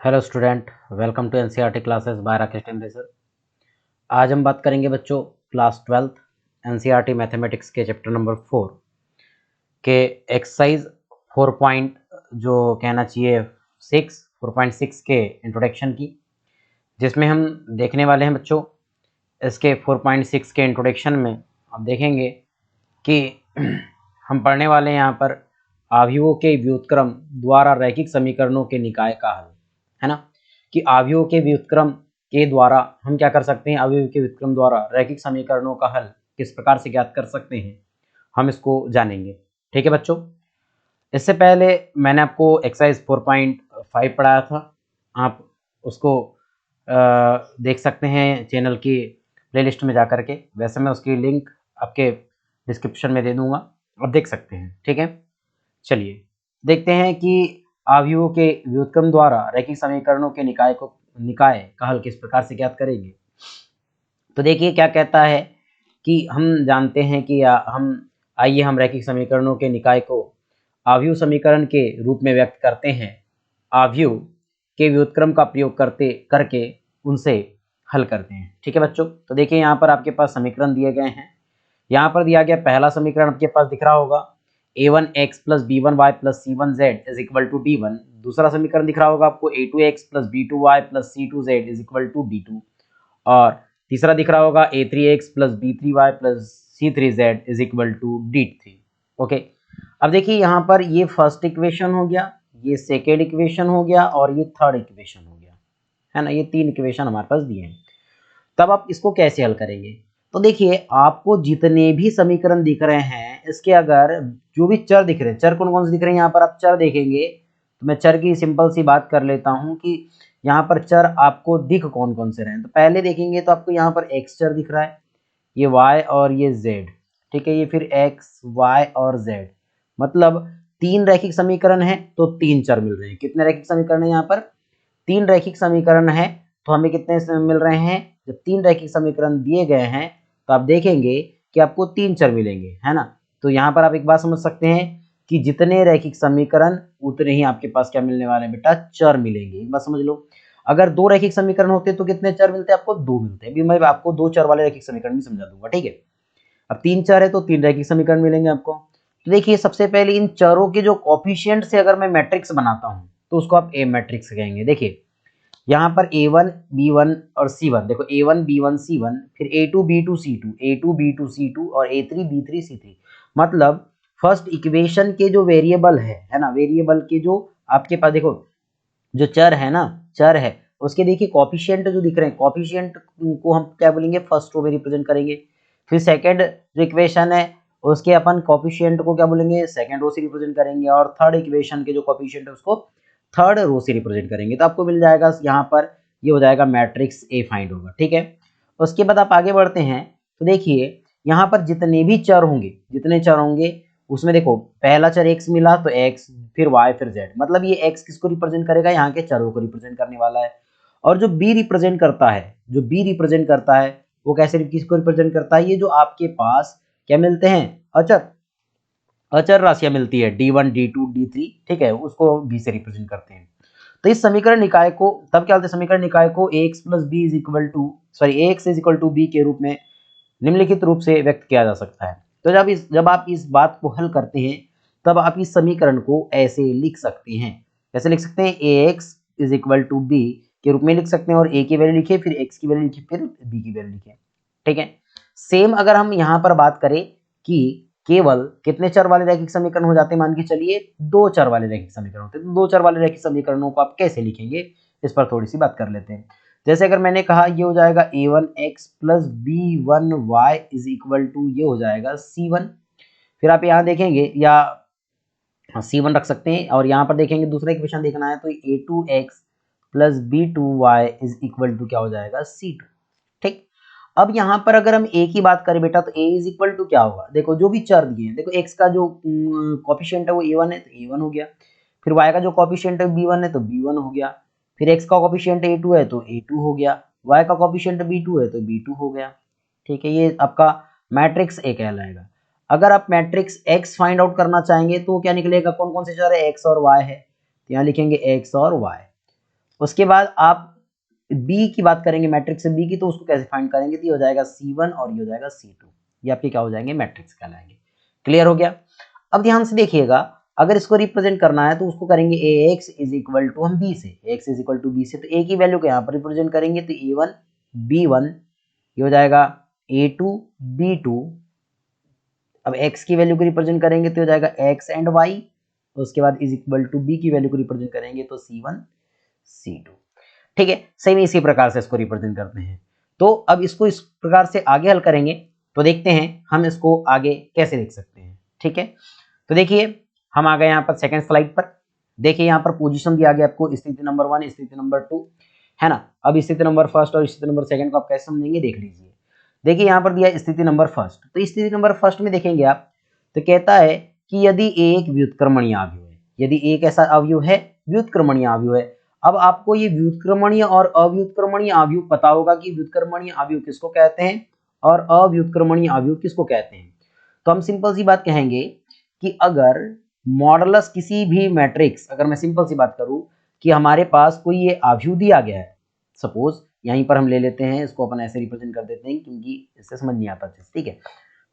Hello student, welcome to NCERT classes by Rakesh temperature. आज हम बात करेंगे बच्चों क्लास 12th एनसीईआरटी मैथमेटिक्स के चैप्टर नंबर 4 के एक्सरसाइज 4 पॉइंट जो कहना चाहिए 4.6 के इंट्रोडक्शन की, जिसमें हम देखने वाले हैं बच्चों इसके 4.6 के इंट्रोडक्शन में आप देखेंगे कि हम पढ़ने वाले हैं यहाँ पर अवयवों के व्युत्क्रम द्वारा रैखिक समीकरणों के निकाय का हल, है ना। कि अवयवों के व्युत्क्रम के द्वारा हम क्या कर सकते हैं, अवयव के व्युत्क्रम द्वारा रैखिक समीकरणों का हल किस प्रकार से ज्ञात कर सकते हैं, हम इसको जानेंगे। ठीक है बच्चों, इससे पहले मैंने आपको एक्सरसाइज 4.5 पढ़ाया था, आप उसको देख सकते हैं चैनल की प्लेलिस्ट में जा करके। वैसे मैं उसकी लिंक आपके डिस्क्रिप्शन में दे दूंगा, आप देख सकते हैं। ठीक है, चलिए देखते हैं कि अवयवों के व्युत्क्रम द्वारा रैखिक समीकरणों के निकाय का हल किस प्रकार से ज्ञात करेंगे। तो देखिए क्या कहता है कि हम जानते हैं कि आइए हम रैखिक समीकरणों के निकाय को अवयव समीकरण के रूप में व्यक्त करते हैं, अवयव के व्युत्क्रम का प्रयोग करके उनसे हल करते हैं। ठीक है बच्चों, तो देखिए यहाँ पर आपके पास समीकरण दिए गए हैं। यहाँ पर दिया गया पहला समीकरण आपके पास दिख रहा होगा, a1x plus b1y plus c1z is equal to d1। दूसरा समीकरण दिख रहा होगा आपको a2x plus b2y plus c2z is equal to d2। और तीसरा दिख रहा होगा a3x plus b3y plus c3z is equal to d3। Okay, अब देखिए यहाँ पर ये फर्स्ट इक्वेशन हो गया, ये सेकेंड इक्वेशन हो गया और ये थर्ड इक्वेशन हो गया, है ना। ये तीन इक्वेशन हमारे पास दिए हैं। तब आप इसको कैसे हल करेंगे, तो देखिए आपको जितने भी समीकरण दिख रहे हैं इसके अगर जो भी चर दिख रहे हैं, चर कौन कौन से दिख रहे हैं यहाँ पर आप चर देखेंगे तो मैं चर की सिंपल सी बात कर लेता हूँ कि यहाँ पर चर आपको दिख कौन कौन से रहे हैं। तो पहले देखेंगे तो आपको यहाँ पर x चर दिख रहा है, ये y और ये z। ठीक है, ये फिर x y और z, मतलब तीन रैखिक समीकरण है तो तीन चर मिल रहे हैं। कितने रैखिक समीकरण है यहाँ पर, तीन रैखिक समीकरण है। तो हमें कितने मिल रहे हैं, जब तीन रैखिक समीकरण दिए गए हैं तो आप देखेंगे कि आपको तीन चर मिलेंगे, है ना। तो यहाँ पर आप एक बात समझ सकते हैं कि जितने रैखिक समीकरण उतने ही आपके पास क्या मिलने वाले हैं बेटा, चर मिलेंगे। एक बात समझ लो, अगर दो रैखिक समीकरण होते तो कितने चर मिलते हैं आपको, दो मिलते हैं। अभी मैं आपको दो चर वाले रैखिक समीकरण भी समझा दूंगा। ठीक है, अब तीन चर है तो तीन रैखिक समीकरण मिलेंगे आपको। तो देखिए सबसे पहले इन चरों के जो कोफिशिएंट से अगर मैं मैट्रिक्स बनाता हूं तो उसको आप ए मैट्रिक्स कहेंगे। देखिए यहाँ पर a1 b1 और c1, देखो a1 b1 c1, फिर a2 b2 c2, a2 b2 c2 और a3 b3 c3। मतलब फर्स्ट इक्वेशन के जो वेरिएबल है ना, वेरिएबल के जो आपके पास देखो जो चर है ना, चर है उसके देखिए कॉफिशिएंट जो दिख रहे हैं, कॉफिशिएंट को हम क्या बोलेंगे, फर्स्ट रो में रिप्रेजेंट करेंगे। फिर सेकंड जो इक्वेशन है उसके अपन कॉफिशिएंट को क्या बोलेंगे, सेकंड रो से रिप्रेजेंट करेंगे। और थर्ड इक्वेशन के जो कॉफिशिएंट है उसको थर्ड रो से रिप्रेजेंट करेंगे। तो आपको मिल जाएगा यहाँ पर, ये हो जाएगा मैट्रिक्स ए फाइंड होगा। ठीक है, उसके बाद आप आगे बढ़ते हैं तो देखिए यहाँ पर जितने भी चर होंगे, जितने चर होंगे उसमें देखो पहला चर x मिला तो x, फिर y, फिर z, मतलब ये x किसको रिप्रेजेंट करेगा, यहाँ के चरों को रिप्रेजेंट करने वाला है। और जो b रिप्रेजेंट करता है, जो b रिप्रेजेंट करता है वो कैसे किसको रिप्रेजेंट करता है, ये जो आपके पास क्या मिलते हैं, अचर अचर राशियां मिलती है d1 d2 d3। ठीक है, उसको b से रिप्रेजेंट करते हैं। तो इस समीकरण निकाय को तब क्या बोलते हैं, समीकरण निकाय को ax plus B is equal to ax is equal to B के रूप में निम्नलिखित रूप से व्यक्त किया जा सकता है। तो जब आप इस बात को हल करते हैं तब आप इस समीकरण को ऐसे लिख सकते हैं। कैसे लिख सकते हैं, ax is equal to B के रूप में लिख सकते हैं, और a की वैल्यू लिखिए, फिर x की वैल्यू लिखिए, फिर b की वैल्यू लिखिए। ठीक है, सेम अगर हम यहाँ पर बात करें कि केवल कितने चर वाले रैखिक समीकरण हो जाते हैं, मान के चलिए दो चर वाले रैखिक समीकरण होते हैं, तो दो चर वाले रैखिक समीकरणों को आप कैसे लिखेंगे इस पर थोड़ी सी बात कर लेते हैं। जैसे अगर मैंने कहा ये हो जाएगा a1x plus b1y is equal to ये हो जाएगा c1। फिर आप यहाँ देखेंगे या c1 रख सकते हैं, और यहाँ पर देखेंगे दूसरा इक्वेशन देखना है तो a2x plus b2y is equal to क्या हो जाएगा, c2। ठीक, अब यहाँ पर अगर हम a की बात करें बेटा तो a इज इक्वल टू क्या होगा, देखो जो भी चर दिए हैं, देखो x का जो कोफिशिएंट है वो a1 है तो a1 हो गया, फिर y का जो कोफिशिएंट है b1 है तो b1 हो गया, फिर x का कोफिशिएंट a2 है तो a2 हो गया, y का कोफिशिएंट b2 है तो b2 हो गया। ठीक है, ये आपका मैट्रिक्स A कहलाएगा। अगर आप मैट्रिक्स x फाइंड आउट करना चाहेंगे तो क्या निकलेगा, कौन कौन से चर है, x और y है, तो यहाँ लिखेंगे x और y। उसके बाद आप बी की बात करेंगे, मैट्रिक्स बी की, तो उसको कैसे फाइंड करेंगे, तो ये हो जाएगा C1 और ये हो जाएगा C2, ये आपके क्या हो जाएंगे, मैट्रिक्स कहलाएंगे। क्लियर हो गया। अब ध्यान से देखिएगा, अगर इसको रिप्रेजेंट करना है तो उसको करेंगे ax इज इक्वल टू हम b से, ax is equal to b से, तो a की वैल्यू को यहाँ पर रिप्रेजेंट करेंगे, तो a1 b1, ये हो जाएगा a2 b2, अब x की वैल्यू को रिप्रेजेंट करेंगे तो हो जाएगा x एंड y, उसके बाद इज इक्वल टू b की वैल्यू को रिप्रेजेंट करेंगे तो C1 C2। ठीक है, सेम इसी प्रकार से इसको रिप्रेजेंट करते हैं। तो अब इसको इस प्रकार से आगे हल करेंगे, तो देखते हैं हम इसको आगे कैसे लिख सकते हैं। ठीक है, तो देखिए हम आ गए यहाँ पर सेकंड स्लाइड पर। देखिए यहाँ पर पोजीशन दिया गया आपको, स्थिति नंबर 1, स्थिति नंबर 2, है ना। अब स्थिति नंबर फर्स्ट और स्थिति नंबर सेकंड को आप कैसे समझेंगे, देख लीजिए। देखिए यहाँ पर दिया स्थिति नंबर फर्स्ट, तो स्थिति नंबर फर्स्ट में देखेंगे आप, तो कहता है कि यदि एक व्युत्क्रमणीय अवयव है, यदि एक ऐसा अवयव है व्युत्क्रमणीय अवयव है। अब आपको ये व्युत्क्रमणीय और अव्युत्क्रमणीय अवयव पता होगा कि व्युत्क्रमणीय अवयव किसको कहते हैं और अव्युत्क्रमणीय अवयव किसको कहते हैं। तो हम सिंपल सी बात कहेंगे कि अगर मॉडुलस किसी भी मैट्रिक्स, अगर मैं सिंपल सी बात करूं कि हमारे पास कोई ये अवयव दिया गया है, सपोज यहीं पर हम ले लेते हैं, इसको अपन ऐसे रिप्रेजेंट कर देते हैं क्योंकि इससे समझ नहीं आता चीज। ठीक है,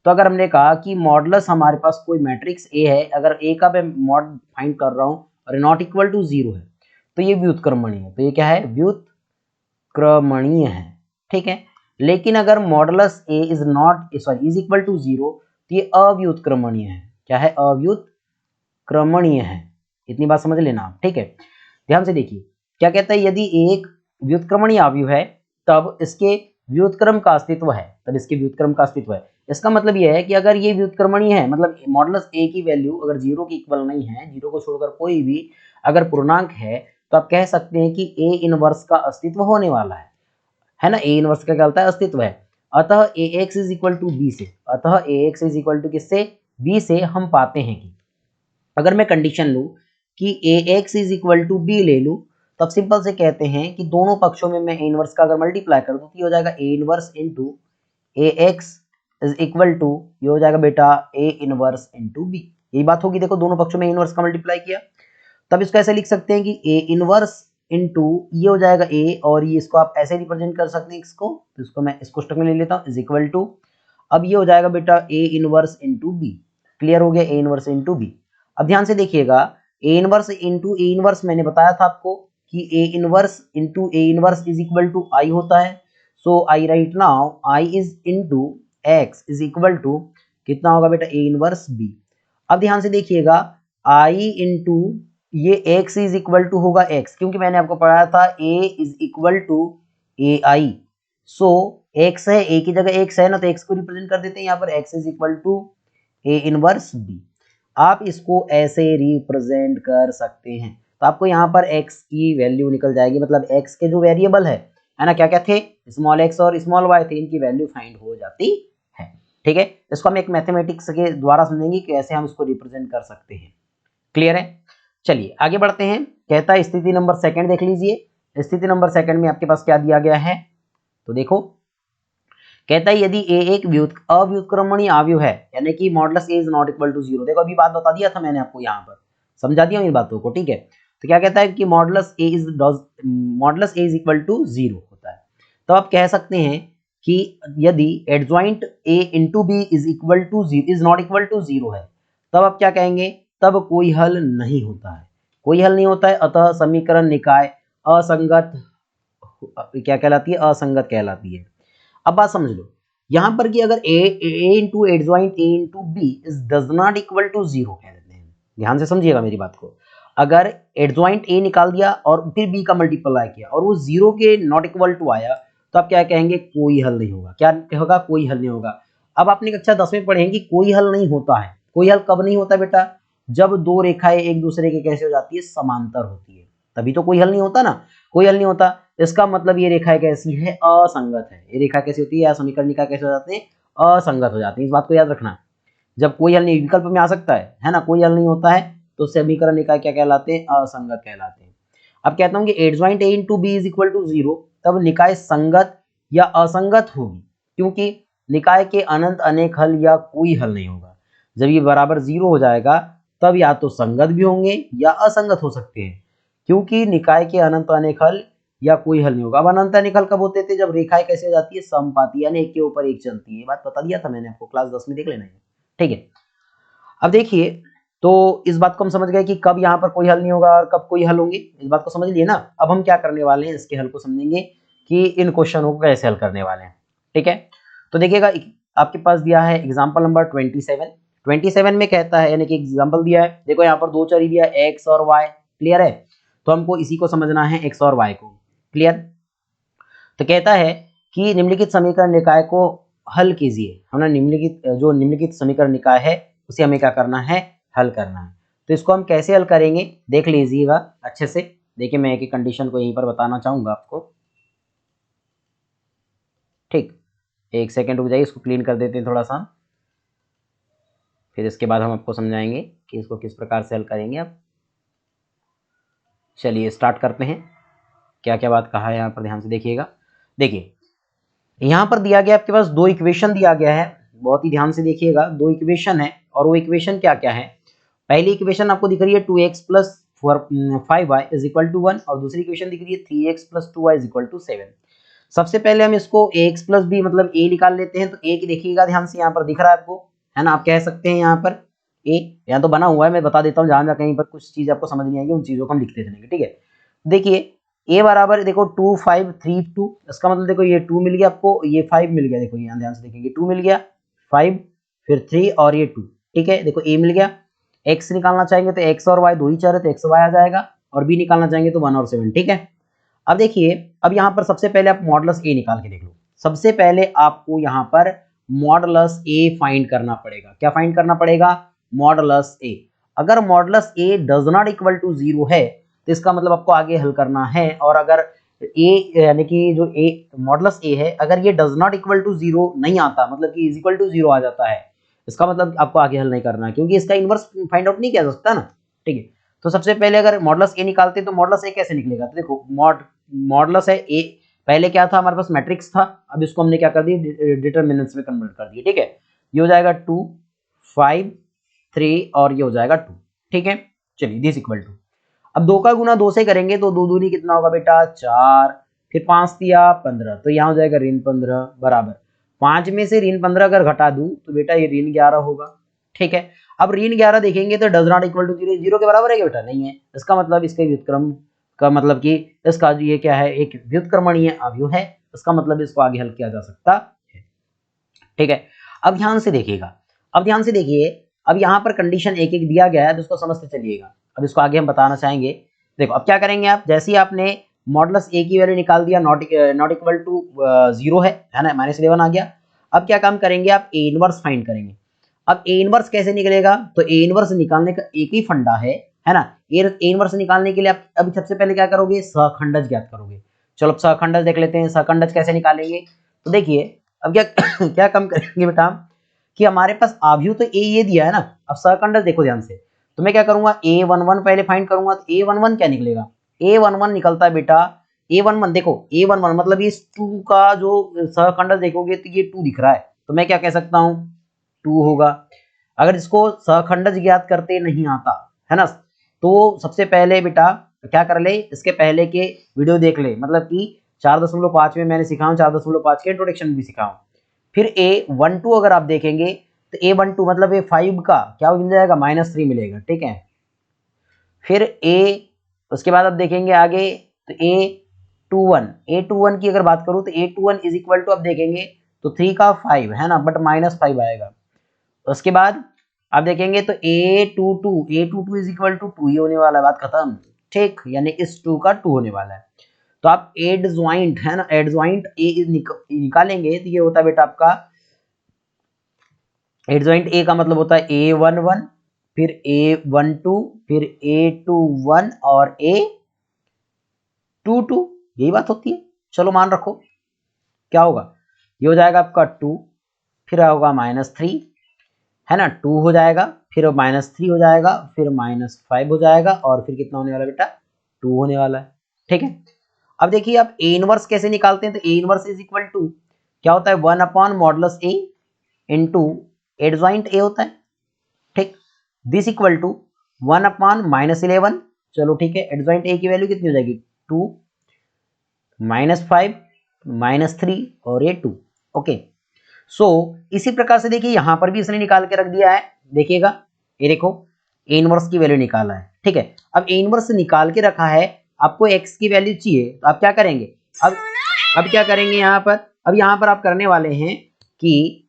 तो अगर हमने कहा कि मॉडुलस हमारे पास कोई मैट्रिक्स ए है, अगर ए का मैं मॉड फाइंड कर रहा हूं और नॉट इक्वल टू 0 है, तो ये व्युत्क्रमणीय है। तो ये क्या है, व्युत्क्रमणीय है। ठीक है, लेकिन अगर modulus A is not sorry is equal to 0, तो ये अव्युत्क्रमणीय है। क्या है, अव्युत्क्रमणीय है। इतनी बात समझ लेना आप। ठीक है, ध्यान से देखिए क्या कहता है, यदि एक व्युत्क्रमणीय अवयव है तब इसके व्युत्क्रम का अस्तित्व है, तब इसके व्युत्क्रम का अस्तित्व है। इसका मतलब यह है कि अगर ये व्युत्क्रमणीय है, मतलब मॉडुलस ए की वैल्यू अगर 0 के इक्वल नहीं है, 0 को छोड़कर कोई भी अगर पूर्णांक है, तो आप कह सकते हैं कि ए इनवर्स का अस्तित्व होने वाला है ना। ए इनवर्स का क्या होता है, अस्तित्व है। अतः ax is equal to B से, अतः ax इज इक्वल टू किससे, b से हम पाते हैं कि अगर मैं कंडीशन लूं कि ax is equal to b ले लूं, तब सिंपल से कहते हैं कि दोनों पक्षों में मैं a इनवर्स का अगर मल्टीप्लाई कर दूं तो ये हो जाएगा a inverse into ax is equal to, ये हो जाएगा बेटा a इनवर्स इंटू b। यही बात होगी, देखो दोनों पक्षों में a इनवर्स का मल्टीप्लाई किया, तब इसको ऐसे लिख सकते हैं कि a इनवर्स इंटू ये हो जाएगा a, और ये इसको आप ऐसे रिप्रेजेंट कर सकते हैं इसको, तो इसको मैं इस कोष्टक में ले लेता हूँ, इज इक्वल टू, अब ये हो जाएगा बेटा a inverse into B. Clear हो गया, a इनवर्स इंटू बी। अब ध्यान से देखिएगा, a inverse into a inverse मैंने बताया था आपको कि a inverse into a inverse is equal to i होता है। So I write now i is into x is equal to कितना होगा बेटा, a इनवर्स b। अब ध्यान से देखिएगा, i इंटू ये x इज इक्वल टू होगा x, क्योंकि मैंने आपको पढ़ाया था a is equal to ai। So x है, a की जगह x है ना, तो x को रिप्रेजेंट कर देते हैं यहाँ पर, x is equal to a inverse b। आप इसको ऐसे रिप्रेजेंट कर सकते हैं, तो आपको यहाँ पर x की वैल्यू निकल जाएगी, मतलब x के जो वेरिएबल है ना, क्या क्या थे, स्मॉल x और स्मॉल y थे, इनकी वैल्यू फाइंड हो जाती है। ठीक है, इसको हम एक मैथमेटिक्स के द्वारा समझेंगे कि कैसे हम इसको रिप्रेजेंट कर सकते हैं। क्लियर है, चलिए आगे बढ़ते हैं। कहता है स्थिति नंबर सेकंड देख लीजिए। स्थिति नंबर सेकंड में आपके पास क्या दिया गया है, तो देखो कहता है यदि a एक अव्युत्क्रमणीय अवयव है, यानी कि modulus a is not equal to 0। देखो अभी बात बता दिया था मैंने आपको, यहाँ पर समझा दिया इन बातों को। ठीक है, तो क्या कहता है कि modulus a is equal to 0 होता है। तो आप कह सकते हैं कि यदि adjoint a into B is equal to is not equal to 0 है, तब आप क्या कहेंगे, तब कोई हल नहीं होता है, कोई हल नहीं होता है। अतः समीकरण निकाय असंगत क्या कहलाती है, असंगत कहलाती है। अब बात समझ लो यहां पर कि अगर a into adjoint a into B is does not equal to 0 कह देते हैं। ध्यान से समझिएगा मेरी बात को, अगर एडजॉइंट a निकाल दिया और फिर b का मल्टीप्लाई किया और वो 0 के नॉट इक्वल टू आया, तो आप क्या कहेंगे, कोई हल नहीं होगा। क्या होगा, कोई हल नहीं होगा। अब आपने कक्षा 10 में पढ़े कि कोई हल नहीं होता है। कोई हल कब नहीं होता बेटा, जब दो रेखाएं एक दूसरे के कैसे हो जाती है, समांतर होती है, तभी तो कोई हल नहीं होता ना। कोई हल नहीं होता, इसका मतलब ये रेखाएं कैसी है, असंगत है। ये रेखा कैसी होती है, समीकरण निकाय कैसे हो जाते हैं, असंगत हो जाते हैं। इस बात को याद रखना, जब कोई हल नहीं विकल्प में आ सकता है ना, कोई हल नहीं होता है, तो समीकरण निकाय क्या कहलाते हैं, असंगत कहलाते हैं। अब कहता हूं कि adjoint a into B is equal to 0, तब निकाय संगत या असंगत होगी, क्योंकि निकाय के अनंत अनेक हल या कोई हल नहीं होगा। जब ये बराबर 0 हो जाएगा, तब या तो संगत भी होंगे या असंगत हो सकते हैं, क्योंकि निकाय के अनंत अनेक हल या कोई हल नहीं होगा। अब अनंत अनेक हल कब होते थे? जब रेखाएं कैसे हो जाती है? समपाती, यानी एक के ऊपर एक चलती है। ये बात बता दिया था मैंने आपको, क्लास 10 में देख लेना है, ठीक है। अब देखिए, तो इस बात को हम समझ गए कि कब यहाँ पर कोई हल नहीं होगा और कब कोई हल होंगे, इस बात को समझ लिए ना। अब हम क्या करने वाले हैं, इसके हल को समझेंगे कि इन क्वेश्चनों को कैसे हल करने वाले हैं, ठीक है। तो देखिएगा, आपके पास दिया है एग्जाम्पल नंबर 27 में कहता है, यानी कि एग्जाम्पल दिया है, देखो यहाँ पर दो चर दिया है, एक्स और वाई, क्लियर है। तो हमको इसी को समझना है, एक्स और वाई को, क्लियर। तो कहता है कि निम्नलिखित समीकरण निकाय को हल कीजिए। हमने निम्नलिखित समीकरण निकाय है उसे हमें क्या करना है? हल करना है। तो इसको हम कैसे हल करेंगे देख लीजिएगा अच्छे से। देखिए, मैं एक कंडीशन को यहीं पर बताना चाहूंगा आपको, ठीक। एक सेकेंड रुक जाइए, इसको क्लीन कर देते हैं थोड़ा सा, फिर इसके बाद हम आपको समझाएंगे कि इसको किस प्रकार से हल करेंगे आप। चलिए स्टार्ट करते हैं। क्या क्या बात कहा है यहाँ पर, ध्यान से देखिएगा। देखिए, यहाँ पर दिया गया आपके पास दो इक्वेशन दिया गया है, बहुत ही ध्यान से देखिएगा। दो इक्वेशन है और वो इक्वेशन क्या क्या है? पहली इक्वेशन आपको दिख रही है 2x plus 5y is equal to 1 और दूसरी इक्वेशन दिख रही है 3x plus 2y is equal to 7। सबसे पहले हम इसको ax प्लस b मतलब a निकाल लेते हैं। तो a की देखिएगा ध्यान से, यहाँ पर दिख रहा है आपको, है ना। आप कह सकते हैं यहाँ पर a, यहाँ तो बना हुआ है, मैं बता देता हूँ, जहाँ कहीं पर कुछ चीज आपको समझ नहीं आएगी उन चीजों को हम लिखते चलेंगे, ठीक है। देखिए a बराबर देखो 2 5 3 2, इसका मतलब देखो ये 2 मिल गया आपको, ये 5 मिल गया। देखो यहाँ ध्यान से देखेंगे, 2 मिल गया, 5 फिर 3 और ये 2, ठीक है। देखो a मिल गया। x निकालना चाहेंगे तो x और y दो ही चर है तो x y आ जाएगा, और b निकालना चाहेंगे तो 1 और 7, ठीक है। अब देखिए, अब यहाँ पर सबसे पहले आप मॉडुलस a निकाल के देख लो। सबसे पहले आपको यहाँ पर मॉडुलस a फाइंड करना पड़ेगा। क्या फाइंड करना पड़ेगा? Modulus a। अगर modulus a does not equal to 0 है तो इसका मतलब आपको आगे हल करना है। और अगर a यानी कि जो a मॉडुलस a है, अगर ये डज नॉट इक्वल टू 0 नहीं आता, मतलब कि इज इक्वल टू 0 आ जाता है, इसका मतलब आपको आगे हल नहीं करना है, क्योंकि इसका इनवर्स फाइंड आउट नहीं किया जा सकता ना, ठीक है। तो सबसे पहले अगर मॉडुलस a निकालते तो मॉडुलस a कैसे निकलेगा? तो देखो, मॉडुलस है a, पहले क्या था हमारे पास? मैट्रिक्स था। अब इसको हमने क्या कर दिया? डिटरमिनेंट्स में कन्वर्ट कर दिया, ठीक है। ये हो जाएगा 2 5 3 और ये हो जाएगा 2, ठीक है। चलिए, दिस इक्वल टू, अब 2 का गुना 2 से करेंगे तो 2 दूनी कितना होगा बेटा? 4, फिर 5 दिया 15, तो यहाँ हो जाएगा ऋण 15 बराबर 5 में से ऋण 15 अगर घटा दूं तो बेटा ये ऋण 11 होगा, ठीक है। अब ऋण 11 देखेंगे तो डज नॉट इक्वल टू 0, 0 के बराबर है क्या बेटा? नहीं है। इसका मतलब इसके व्युत्क्रम का मतलब कि इसका ये क्या है? एक व्युत्क्रमणीय अवयव है। इसका मतलब इसको आगे हल किया जा सकता है, ठीक है। अब ध्यान से देखिएगा, अब ध्यान से देखिए, अब यहाँ पर कंडीशन एक एक दिया गया है तो उसको समझते चलिएगा। अब इसको आगे हम बताना चाहेंगे। देखो, अब क्या करेंगे आप? जैसे ही आपने मॉडुलस a की वैल्यू निकाल दिया, नॉट इक्वल टू 0 है ना, -11 आ गया। अब क्या काम करेंगे आप? a इनवर्स फाइंड करेंगे। अब a इनवर्स कैसे निकलेगा? तो a इनवर्स निकालने का एक ही फंडा है ना। a इनवर्स निकालने के लिए आप अभी सबसे पहले क्या करोगे? सहखंडज ज्ञात करोगे। चलो अब सहखंडज देख लेते हैं, सहखंडज कैसे निकालेंगे। तो देखिए, अब क्या क्या काम करेंगे बेटा कि हमारे पास आव्यूह तो a ये दिया है ना। अब सहखंडज देखो ध्यान से, तो मैं क्या करूंगा? a11 पहले फाइंड करूंगा। तो a11 क्या निकलेगा? a11 निकलता है बेटा, a11 देखो, a11 मतलब इस 2 का जो सहखंडज देखोगे तो ये 2 दिख रहा है, तो मैं क्या कह सकता हूँ? 2 होगा। अगर इसको सहखंडज ज्ञात करते नहीं आता है ना, तो सबसे पहले बेटा क्या कर ले? इसके पहले के वीडियो देख ले, मतलब कि 4.5 में मैंने सिखाऊं, 4.5 के इंट्रोडक्शन भी सिखाऊं। फिर a12 अगर आप देखेंगे तो a12 मतलब a5 का क्या मिल जाएगा? -3 मिलेगा, ठीक है। फिर उसके बाद आप देखेंगे आगे तो a21 की अगर बात करूं तो a21 इज इक्वल टू, आप देखेंगे तो 3 का 5 है ना, बट -5 आएगा। उसके बाद आप देखेंगे तो a22 इज इक्वल टू 2 ही होने वाला है, बात खत्म, ठीक। यानी इस 2 का 2 होने वाला है। तो आप एडज्वाइंट है ना, एडज्वाइंट a निकालेंगे तो ये होता है बेटा आपका एडज्वाइंट a का मतलब होता है a11 फिर a12 फिर a21 और a22, यही बात होती है। चलो मान रखो, क्या होगा? ये हो जाएगा आपका 2, फिर होगा -3 है ना, 2 हो जाएगा, फिर -3 हो जाएगा, फिर -5 हो जाएगा, और फिर कितना होने वाला बेटा? 2 होने वाला है, ठीक है। अब देखिए, आप a इनवर्स कैसे निकालते हैं? तो a inverse is equal to क्या होता है? 1/मॉडुलस a इंटू एडज्वाइंट a होता है, ठीक। दिस इक्वल टू 1/-11 चलो ठीक है, एडजॉइंट ए की वैल्यू कितनी हो जाएगी 2 -5 -3 और ये 2। ओके, सो इसी प्रकार से देखिए यहां पर भी इसने निकाल के रख दिया है। देखिएगा, ये देखो ए इनवर्स की वैल्यू निकाला है। ठीक है, अब ए इनवर्स निकाल के रखा है, आपको एक्स की वैल्यू चाहिए तो आप क्या करेंगे, अब क्या करेंगे यहाँ पर, अब यहाँ पर आप करने वाले हैं कि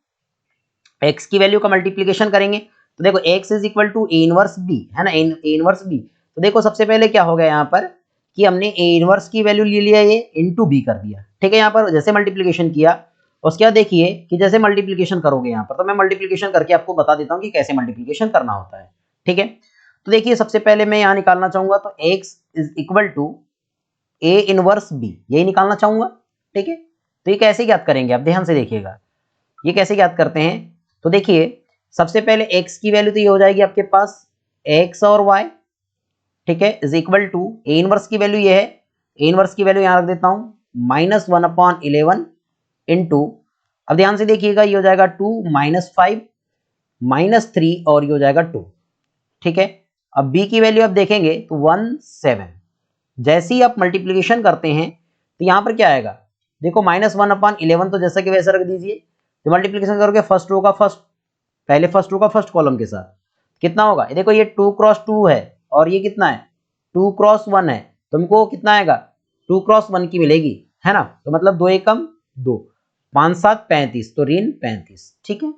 एक्स की वैल्यू का मल्टीप्लीकेशन करेंगे। तो देखो X is equal to A inverse B, है ना, ए इनवर्स बी। तो देखो सबसे पहले क्या हो गया यहाँ पर कि हमने ए इनवर्स की वैल्यू ले लिया, ये इनटू बी कर दिया। ठीक है, यहाँ पर जैसे मल्टीप्लीकेशन किया, उसके बाद देखिए कि जैसे मल्टीप्लीकेशन करोगे यहाँ पर, तो मैं मल्टीप्लीकेशन करके आपको बता देता हूँ कि कैसे मल्टीप्लीकेशन करना होता है। ठीक है, तो देखिए सबसे पहले मैं यहाँ निकालना चाहूंगा, तो X is equal to A inverse B, यही निकालना चाहूंगा। ठीक है, तो ये कैसे ज्ञात करेंगे, आप ध्यान से देखिएगा ये कैसे ज्ञात करते हैं। तो देखिए सबसे पहले x की वैल्यू तो ये हो जाएगी आपके पास x और y, ठीक है, is equal to A inverse की वैल्यू ये है, ए इनवर्स की वैल्यू यहां रख देता हूं -1/11 इंटू, अब ध्यान से देखिएगा ये हो जाएगा 2 -5 -3 और ये हो जाएगा 2। ठीक है, अब b की वैल्यू आप देखेंगे तो 17। जैसे ही आप मल्टीप्लीकेशन करते हैं तो यहां पर क्या आएगा, देखो -1/11 तो जैसा कि वैसा रख दीजिए। तो मल्टीप्लीकेशन करोगे फर्स्ट रो का फर्स्ट, पहले फर्स्ट रो का फर्स्ट कॉलम के साथ कितना होगा, ये देखो ये 2 क्रॉस 2 है और ये कितना है 2 क्रॉस 1 है, तुमको कितना आएगा 2 क्रॉस 1 की मिलेगी, है ना। तो मतलब 2 एकम 2, 5 7 35, तो ऋण 35। ठीक है,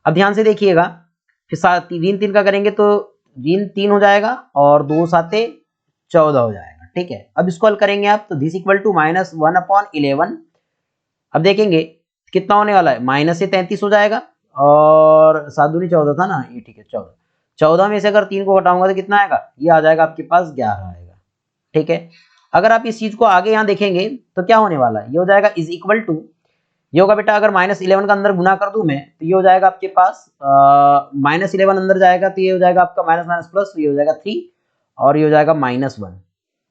अब ध्यान से देखिएगा, फिर साथ ऋण 3 का करेंगे तो ऋण 3 हो जाएगा और 2 साते 14 हो जाएगा। ठीक है, अब इसको हल करेंगे आप, तो दिस इक्वल टू -1/11। अब देखेंगे कितना होने वाला है, माइनस से 33 हो जाएगा और 7 दूनी 14 था ना, ये ठीक है 14। 14 में से अगर 3 को घटाऊंगा तो कितना आएगा, ये आ जाएगा आपके पास 11 आएगा। ठीक है, अगर आप इस चीज को आगे यहाँ देखेंगे तो क्या होने वाला है, ये हो जाएगा इज इक्वल टू, ये होगा बेटा अगर -11 का अंदर गुना कर दूं मैं तो ये हो जाएगा आपके पास -11 अंदर जाएगा तो ये हो जाएगा आपका माइनस माइनस प्लस, ये हो जाएगा 3 और ये हो जाएगा -1।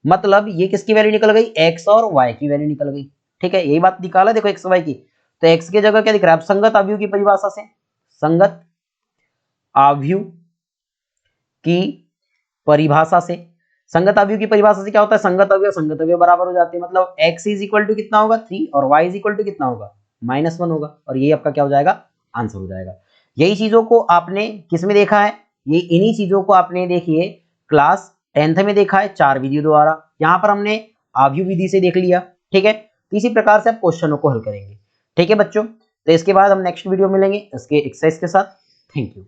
मतलब ये किसकी वैल्यू निकल गई, x और y की वैल्यू निकल गई। ठीक है, यही बात निकाला देखो x y की, तो x की जगह क्या दिख रहा है, संगत अवयव की परिभाषा से, संगत अवयव की परिभाषा से, संगत अवयव की परिभाषा से क्या होता है, संगत अवयव बराबर हो जाते हैं। मतलब x इज इक्वल टू कितना होगा 3 और y इज इक्वल टू कितना होगा -1 होगा, और ये आपका क्या हो जाएगा, आंसर हो जाएगा। यही चीजों को आपने किस में देखा है, ये इन्हीं चीजों को आपने देखिए क्लास 10th में देखा है 4 विधियों द्वारा। यहाँ पर हमने अवयव विधि से देख लिया। ठीक है, तो इसी प्रकार से आप क्वेश्चनों को हल करेंगे। ठीक है बच्चों, तो इसके बाद हम नेक्स्ट वीडियो मिलेंगे इसके एक्सरसाइज के साथ। Thank you.